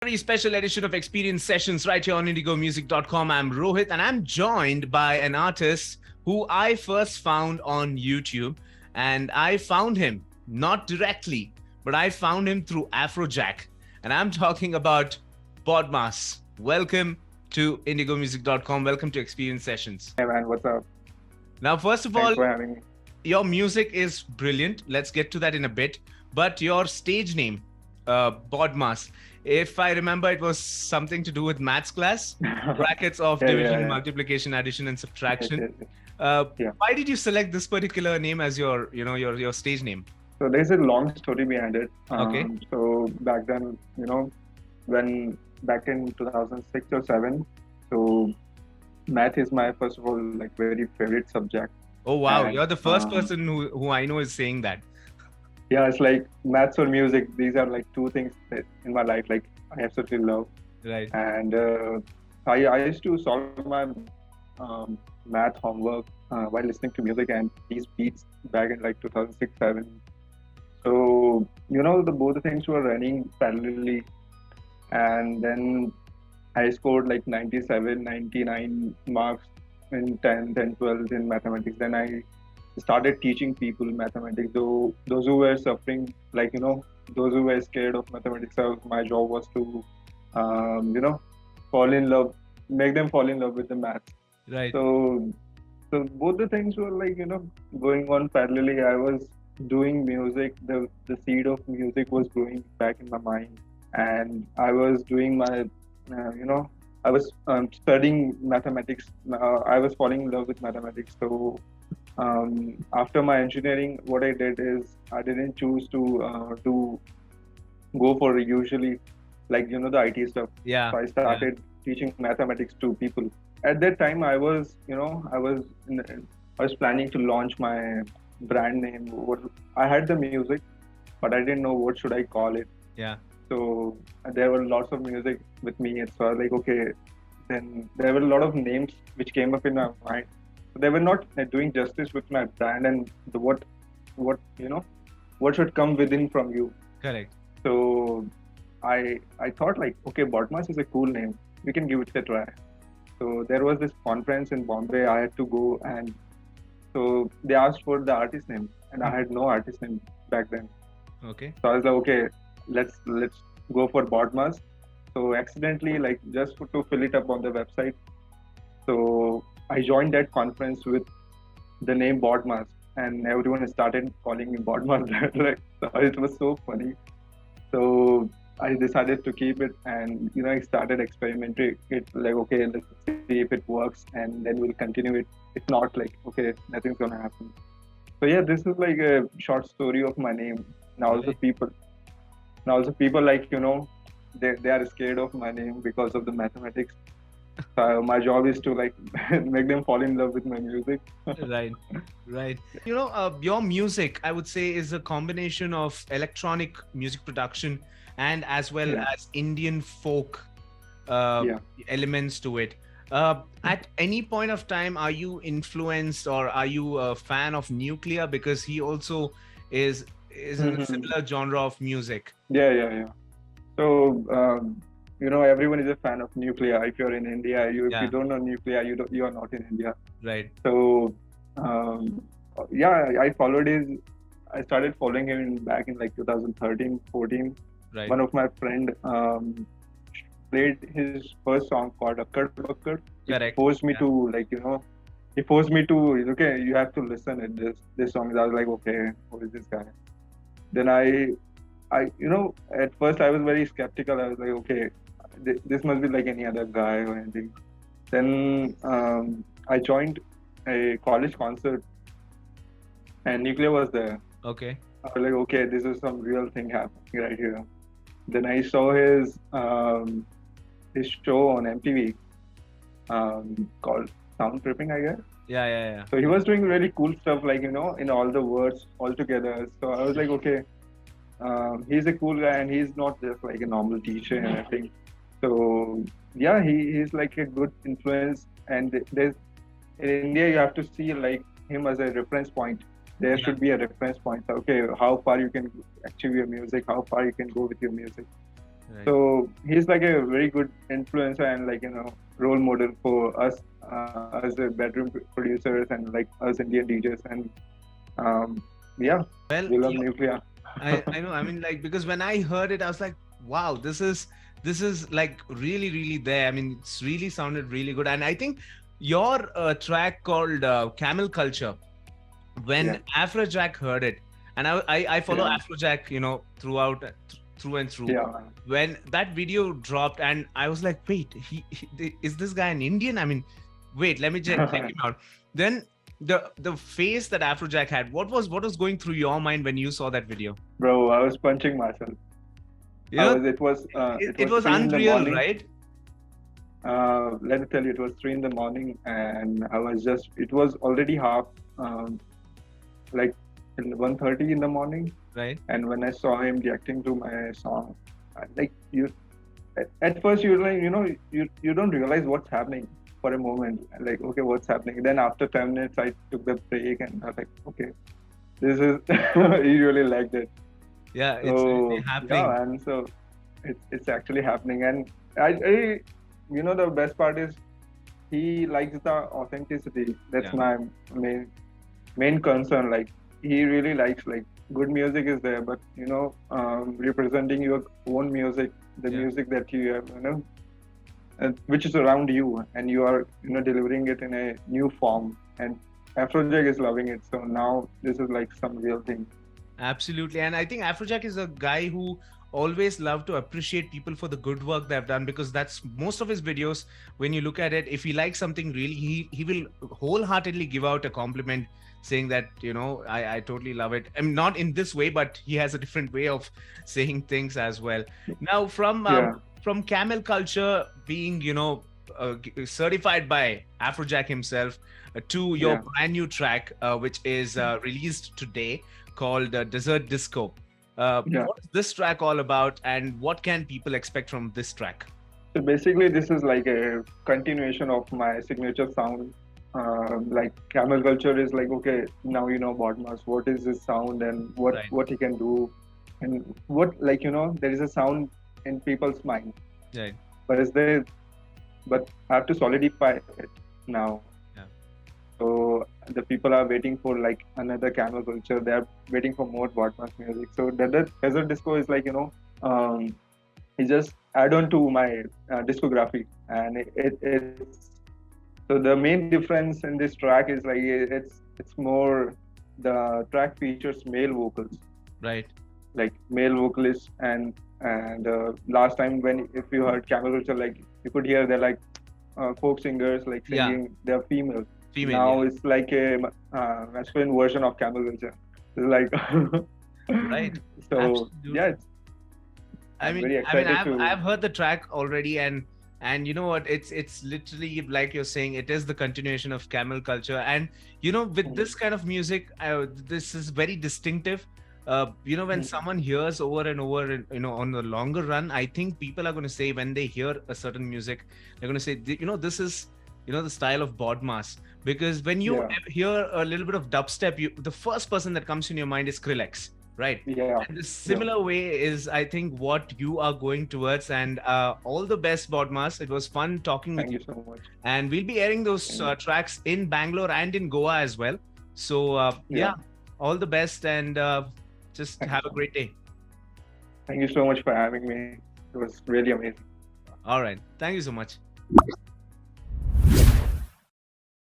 Very special edition of Xperience Sessions right here on IndigoMusicdotcom. I'm Rohit and I'm joined by an artist who I first found on YouTube. And I found him not directly, but I found him through Afrojack. And I'm talking about BODMAS. Welcome to IndigoMusicdotcom. Welcome to Xperience Sessions. Hey man, what's up? Now, first of Thanks all, for having me. your music is brilliant. Let's get to that in a bit. But your stage name, BODMAS, if I remember, it was something to do with maths class, brackets of division, multiplication, addition, and subtraction. Why did you select this particular name as your stage name? So there's a long story behind it. Okay. So back then, when back in 2006 or 7, so math is my, first of all, like very favorite subject. Oh wow, you're the first person who I know is saying that. Yeah, it's like maths or music. These are like two things that in my life, like I absolutely love. Right. And I used to solve my math homework while listening to music and these beats back in like 2006, 7. So, both the things were running parallelly. And then I scored like 97, 99 marks in 10th and 12th in mathematics. Then I started teaching people mathematics. So those who were suffering, like, those who were scared of mathematics, my job was to, fall in love, make them fall in love with the math. Right. So both the things were like, going on parallelly. I was doing music. The seed of music was growing back in my mind. And I was doing my, I was studying mathematics. I was falling in love with mathematics. So after my engineering, what I did is I didn't choose to go for usually like the IT stuff. Yeah. So I started teaching mathematics to people. At that time, I was planning to launch my brand name. I had the music, but I didn't know what should I call it. Yeah. So there were lots of music with me, and so I was like, okay. Then there were a lot of names which came up in my mind. They were not doing justice with my brand and what should come within from you. Correct. So I thought like, okay, BODMAS is a cool name. We can give it a try. So there was this conference in Bombay. I had to go, and so they asked for the artist name, and I had no artist name back then. Okay. So I was like, okay, let's go for BODMAS. So accidentally, like just to fill it up on the website. So I joined that conference with the name BODMAS, and everyone started calling me BODMAS. Like, so it was so funny. So I decided to keep it, and I started experimenting it. Like, okay, let's see if it works, and then we'll continue it. If not, like, okay, nothing's gonna happen. So yeah, this is like a short story of my name. Now also people like they are scared of my name because of the mathematics. My job is to like make them fall in love with my music. Right. Your music, I would say, is a combination of electronic music production and as well as Indian folk elements to it. At any point of time, are you influenced or are you a fan of Nuclear? Because he also is in a similar genre of music. Yeah. So everyone is a fan of Nuclear. If you're in India, if you don't know Nuclear, you are not in India. Right. So I started following him back in like 2013, 14. Right. One of my friend played his first song called Akkad Bakkad. Correct. He forced me to he forced me to, okay, you have to listen to this song. I was like, okay, who is this guy? Then I at first I was very skeptical. I was like, okay, this must be like any other guy or anything. Then I joined a college concert and Nuclear was there. Okay. I was like, okay, this is some real thing happening right here. Then I saw his show on MTV called Sound Tripping, I guess. Yeah. So he was doing really cool stuff, like, in all the words all together. So I was like, okay, he's a cool guy and he's not just like a normal teacher and everything. So yeah, he's like a good influence. And in India, you have to see like him as a reference point. there Yeah. should be a reference point. Okay, how far you can achieve your music, how far you can go with your music. Right. So he's like a very good influencer and like role model for us as a bedroom producers and like us Indian DJs. And yeah, Well, we love yeah, nuclear. I know. I mean, like, because when I heard it, I was like, wow, this is like really, really there. I mean, it's really sounded really good. And I think your track called Camel Culture, when Yeah, Afrojack heard it, and I follow yeah, Afrojack, throughout, through and through. yeah. When that video dropped, and I was like, wait, is this guy an Indian? I mean, wait, let me check him out. Then the face that Afrojack had, what was going through your mind when you saw that video? Bro, I was punching myself. You know, It it was was 3 in the unreal, morning. right? Let me tell you, it was 3 in the morning, and it was already half, like 1:30 in the morning. Right. And when I saw him reacting to my song, like at first you're like, you don't realize what's happening for a moment. Like, okay, what's happening? Then after 10 minutes, I took the break and I was like, okay, this is, he really liked it. Yeah, it's So really happening. yeah, and so it's actually happening. And I the best part is he likes the authenticity. That's Yeah. my main concern. Like he really likes like good music is there, but representing your own music, the Yeah. music that you have, which is around you, and you are delivering it in a new form. And Afrojack is loving it. So now this is like some real thing. Absolutely. And I think Afrojack is a guy who always loved to appreciate people for the good work they've done, because that's most of his videos. When you look at it, if he likes something really, he will wholeheartedly give out a compliment, saying that, I totally love it. I mean, not in this way, but he has a different way of saying things as well. Now, Yeah, from Camel Culture being, certified by Afrojack himself, to your yeah. brand new track, which is released today, called Desert Disco. Yeah. What is this track all about, and what can people expect from this track? So basically, this is like a continuation of my signature sound. Like camel culture is like, okay, now you know BODMAS, what is his sound and Right. what he can do, and what there is a sound in people's mind, Right. but but I have to solidify it now. Yeah. So the people are waiting for like another camel culture. They are waiting for more BODMAS music. So the desert disco is like it's just add on to my discography, and it's so the main difference in this track is like it's more, the track features male vocals, Right. like male vocalists, and last time when if you heard camel culture, like you could hear they're like folk singers like Yeah. singing, they're female. Female. Now Yeah. it's like a masculine version of camel culture. It's like Right. so Absolutely. yeah, I mean, very excited I've to heard the track already, and you know what? It's literally like you're saying. It is the continuation of Camel Culture, and with this kind of music, this is very distinctive. When someone hears over and over, on the longer run, I think people are going to say, when they hear a certain music, they're going to say, this is, the style of BODMAS. Because when you Yeah. hear a little bit of dubstep, the first person that comes in your mind is Skrillex, right? yeah. And the similar way is, I think, what you are going towards. And all the best, BODMAS. It was fun talking with Thank you. you so much. And we'll be airing those tracks in Bangalore and in Goa as well. So, yeah, all the best, and just Thank have you a so great day. Thank you so much for having me. It was really amazing. All right. Thank you so much.